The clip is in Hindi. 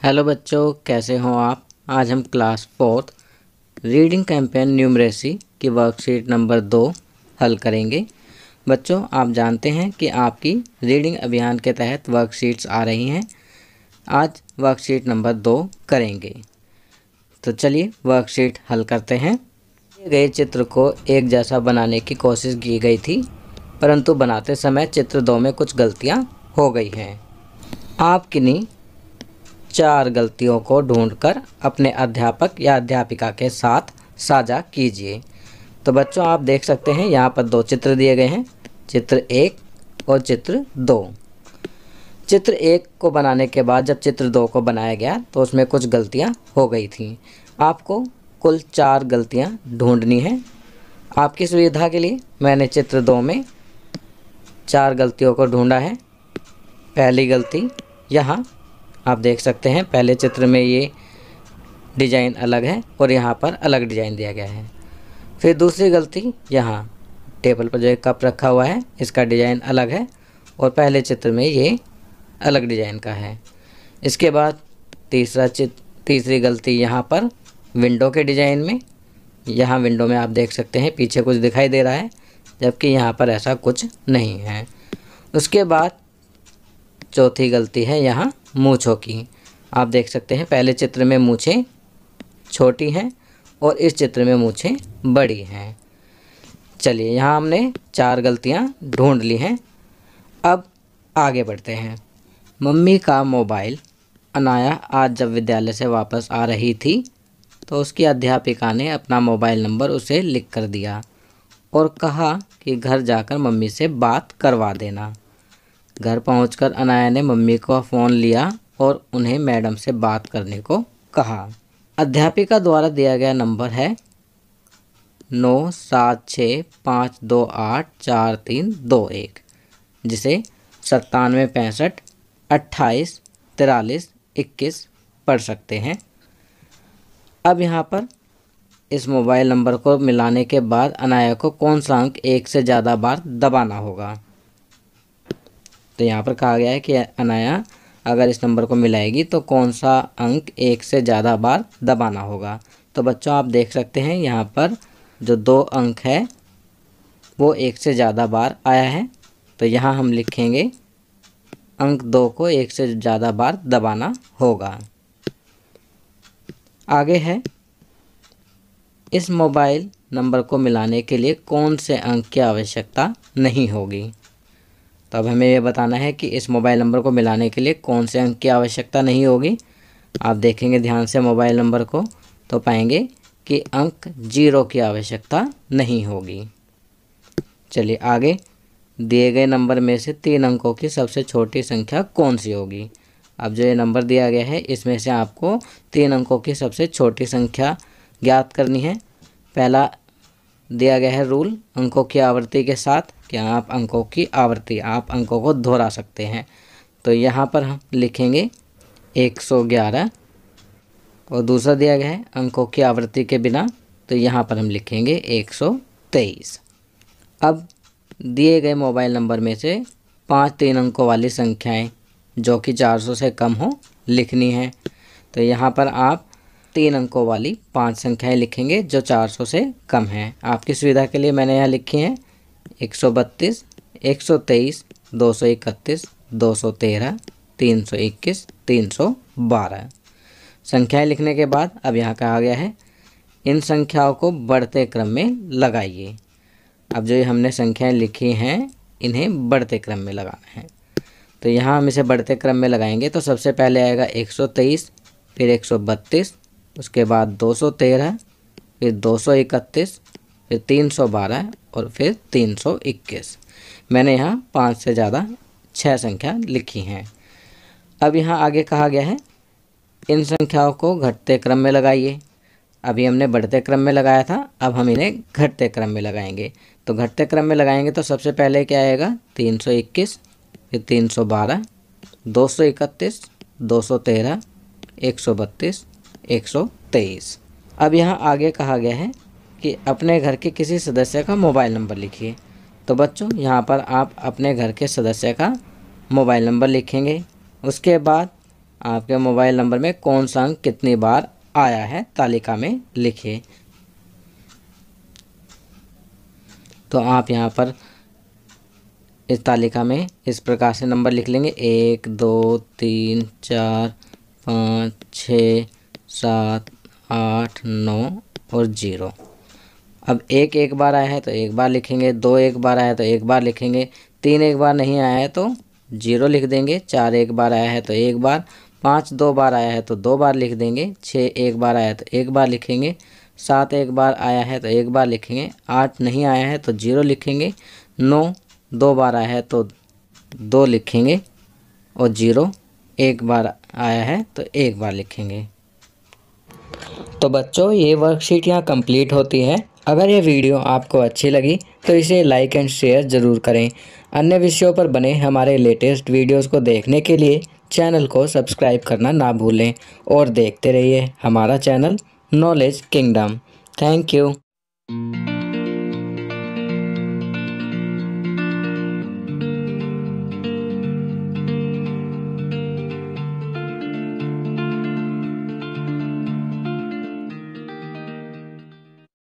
हेलो बच्चों, कैसे हो आप। आज हम क्लास 4 रीडिंग कैंपेन न्यूमरेसी की वर्कशीट नंबर 2 हल करेंगे। बच्चों, आप जानते हैं कि आपकी रीडिंग अभियान के तहत वर्कशीट्स आ रही हैं। आज वर्कशीट नंबर 2 करेंगे। तो चलिए वर्कशीट हल करते हैं। दिए गए चित्र को एक जैसा बनाने की कोशिश की गई थी, परंतु बनाते समय चित्र 2 में कुछ गलतियां हो गई हैं। आप किन्हीं 4 गलतियों को ढूंढकर अपने अध्यापक या अध्यापिका के साथ साझा कीजिए। तो बच्चों, आप देख सकते हैं यहाँ पर 2 चित्र दिए गए हैं, चित्र 1 और चित्र 2। चित्र 1 को बनाने के बाद जब चित्र 2 को बनाया गया तो उसमें कुछ गलतियाँ हो गई थी। आपको कुल 4 गलतियाँ ढूंढनी हैं। आपकी सुविधा के लिए मैंने चित्र 2 में 4 गलतियों को ढूंढा है। पहली गलती यहाँ आप देख सकते हैं, पहले चित्र में ये डिज़ाइन अलग है और यहाँ पर अलग डिज़ाइन दिया गया है। फिर दूसरी गलती, यहाँ टेबल पर जो एक कप रखा हुआ है इसका डिज़ाइन अलग है और पहले चित्र में ये अलग डिज़ाइन का है। इसके बाद तीसरी गलती यहाँ पर विंडो के डिज़ाइन में, यहाँ विंडो में आप देख सकते हैं पीछे कुछ दिखाई दे रहा है, जबकि यहाँ पर ऐसा कुछ नहीं है। उसके बाद चौथी गलती है यहाँ मूँछों की। आप देख सकते हैं पहले चित्र में मूँछें छोटी हैं और इस चित्र में मूँछें बड़ी हैं। चलिए, यहाँ हमने 4 गलतियाँ ढूंढ ली हैं। अब आगे बढ़ते हैं। मम्मी का मोबाइल। अनाया आज जब विद्यालय से वापस आ रही थी तो उसकी अध्यापिका ने अपना मोबाइल नंबर उसे लिख कर दिया और कहा कि घर जाकर मम्मी से बात करवा देना। घर पहुंचकर अनाया ने मम्मी का फ़ोन लिया और उन्हें मैडम से बात करने को कहा। अध्यापिका द्वारा दिया गया नंबर है 9765284321, जिसे 97 65 28 43 21 पढ़ सकते हैं। अब यहाँ पर इस मोबाइल नंबर को मिलाने के बाद अनाया को कौन सा अंक 1 से ज़्यादा बार दबाना होगा। तो यहाँ पर कहा गया है कि अनाया अगर इस नंबर को मिलाएगी तो कौन सा अंक 1 से ज़्यादा बार दबाना होगा। तो बच्चों, आप देख सकते हैं यहाँ पर जो 2 अंक है वो 1 से ज़्यादा बार आया है। तो यहाँ हम लिखेंगे अंक 2 को 1 से ज़्यादा बार दबाना होगा। आगे है, इस मोबाइल नंबर को मिलाने के लिए कौन से अंक की आवश्यकता नहीं होगी। तो अब हमें ये बताना है कि इस मोबाइल नंबर को मिलाने के लिए कौन से अंक की आवश्यकता नहीं होगी। आप देखेंगे ध्यान से मोबाइल नंबर को तो पाएंगे कि अंक 0 की आवश्यकता नहीं होगी। चलिए आगे, दिए गए नंबर में से 3 अंकों की सबसे छोटी संख्या कौन सी होगी। अब जो ये नंबर दिया गया है इसमें से आपको 3 अंकों की सबसे छोटी संख्या ज्ञात करनी है। पहला दिया गया है रूल अंकों की आवृत्ति के साथ, कि आप अंकों की आवृत्ति, आप अंकों को दोहरा सकते हैं। तो यहाँ पर हम लिखेंगे 111 और दूसरा दिया गया है अंकों की आवृत्ति के बिना, तो यहाँ पर हम लिखेंगे 123। अब दिए गए मोबाइल नंबर में से 5 3 अंकों वाली संख्याएं जो कि 400 से कम हो लिखनी है। तो यहाँ पर आप 3 अंकों वाली 5 संख्याएं लिखेंगे जो 400 से कम हैं। आपकी सुविधा के लिए मैंने यहाँ लिखी हैं 132, 123, 231, 213, 321, 312। संख्याएं लिखने के बाद अब यहाँ कहा गया है इन संख्याओं को बढ़ते क्रम में लगाइए। अब जो हमने संख्याएं लिखी हैं इन्हें बढ़ते क्रम में लगाना है। तो यहाँ हम इसे बढ़ते क्रम में लगाएंगे तो सबसे पहले आएगा 123, फिर 132, उसके बाद 213, फिर 231, फिर 312 और फिर 321। मैंने यहाँ 5 से ज़्यादा 6 संख्या लिखी हैं। अब यहाँ आगे कहा गया है इन संख्याओं को घटते क्रम में लगाइए। अभी हमने बढ़ते क्रम में लगाया था, अब हम इन्हें घटते क्रम में लगाएंगे। तो घटते क्रम में लगाएंगे तो सबसे पहले क्या आएगा 321, फिर 312, 231, 213, 132, 123। अब यहाँ आगे कहा गया है कि अपने घर के किसी सदस्य का मोबाइल नंबर लिखिए। तो बच्चों, यहाँ पर आप अपने घर के सदस्य का मोबाइल नंबर लिखेंगे। उसके बाद आपके मोबाइल नंबर में कौन सा अंक कितनी बार आया है तालिका में लिखिए। तो आप यहाँ पर इस तालिका में इस प्रकार से नंबर लिख लेंगे 1 2 3 4 5 6 7 8 9 और 0। अब 1 एक बार आया है तो एक बार लिखेंगे, 2 एक बार आया है तो एक बार लिखेंगे, 3 एक बार नहीं आया है तो 0 लिख देंगे, 4 एक बार आया है तो एक बार, 5 2 बार आया है तो 2 बार लिख देंगे, 6 एक बार आया है तो एक बार लिखेंगे, 7 एक बार आया है तो एक बार लिखेंगे, 8 नहीं आया है तो 0 लिखेंगे, 9 2 बार आया है तो 2 लिखेंगे और 0 एक बार आया है तो एक बार लिखेंगे। तो बच्चों ये वर्कशीट यहाँ कंप्लीट होती है। अगर ये वीडियो आपको अच्छी लगी तो इसे लाइक एंड शेयर ज़रूर करें। अन्य विषयों पर बने हमारे लेटेस्ट वीडियोस को देखने के लिए चैनल को सब्सक्राइब करना ना भूलें और देखते रहिए हमारा channel knowledge kingdom. Thank you.